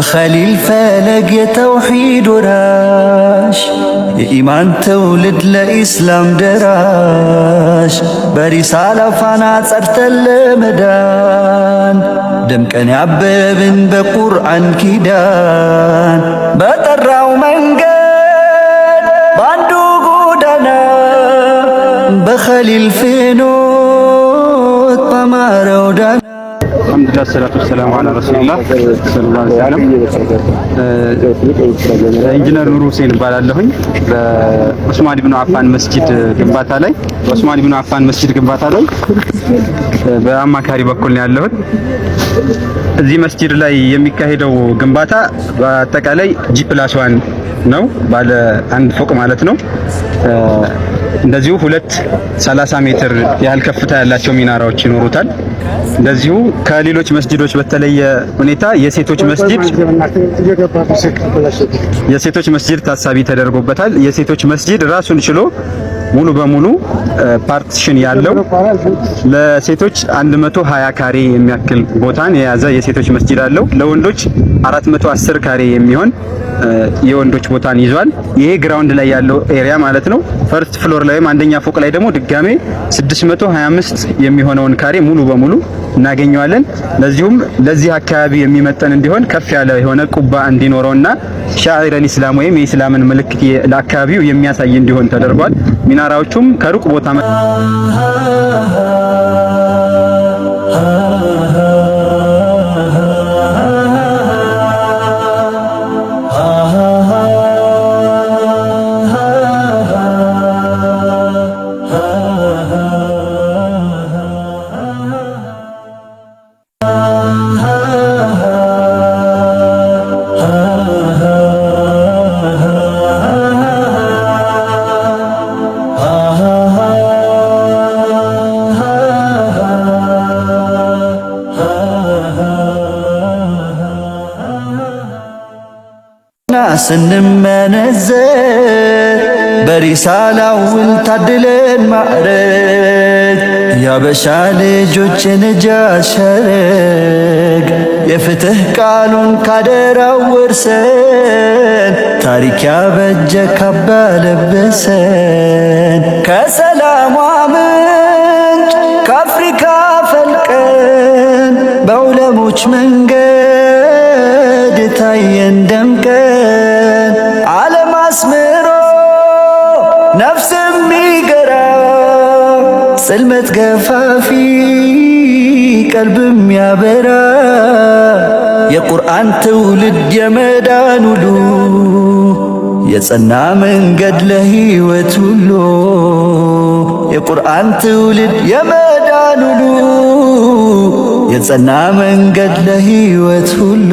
بخليل فلق يتوحيد وراش የኢማን ትውልድ ለኢስላም ደራሽ በሪሳላ ፋና ጸድተን ለመዳን ደምቀን ያበብን በቁርአን ኪዳን በጠራው መንገድ ባንዱ ጎዳና በኸሊል ፍኖት በማረው ዳና አልሐምዱሊላህ ሰላቱ ወሰላሙ ዐላ ረሱሊላህ ሰለላሁ ዐለይሂ ወሰለም። ኢንጂነር ኑሩ ሁሴን እባላለሁኝ። በዑስማን ኢብኑ አፋን መስጂድ ግንባታ ላይ በአማካሪ በኩል ነው ያለሁት። እዚህ መስጂድ ላይ የሚካሄደው ግንባታ በአጠቃላይ G+1 ነው፣ ባለ አንድ ፎቅ ማለት ነው። እንደዚሁ 30 ሜትር ያህል ከፍታ ያላቸው ሚናራዎች ይኖሩታል። እንደዚሁ ከሌሎች መስጂዶች በተለየ ሁኔታ የሴቶች መስጂድ ታሳቢ ተደርጎበታል። የሴቶች መስጂድ ራሱን ችሎ ሙሉ በሙሉ ፓርቲሽን ያለው ለሴቶች 120 ካሬ የሚያክል ቦታን የያዘ የሴቶች መስጂድ አለው። ለወንዶች 410 ካሬ የሚሆን የወንዶች ቦታን ይዟል። ይሄ ግራውንድ ላይ ያለው ኤሪያ ማለት ነው። ፈርስት ፍሎር ላይም አንደኛ ፎቅ ላይ ደግሞ ድጋሜ 625 የሚሆነውን ካሬ ሙሉ በሙሉ እናገኘዋለን። ለዚህ አካባቢ የሚመጠን እንዲሆን ከፍ ያለ የሆነ ቁባ እንዲኖረውና ሻዒረል ኢስላም ወይም የኢስላምን ምልክት ለአካባቢው የሚያሳይ እንዲሆን ተደርጓል። ሚናራዎቹም ከሩቅ ቦታ ስንመነዘር በሪሳላው ታድለን ማዕረግ ያበሻ ልጆች ነጃሽ ሸረግ የፍትህ ቃሉን ካደራው ወርሰን ታሪክ ያበጀ ካባ ለበሰን ከሰላሟ ምንጭ ከአፍሪካ ፈልቀን በዑለሞች መንገድ ታየን ደምቀን ዓለም አስምሮ ነፍስ የሚገራ ጽልመት ገፋፊ ቀልብ የሚያበራ የቁርአን ትውልድ የመዳን ውሉ የጸና መንገድ ለህይወት ሁሉ የቁርአን ትውልድ የመዳን ውሉ የጸና መንገድ ለህይወት ሁሉ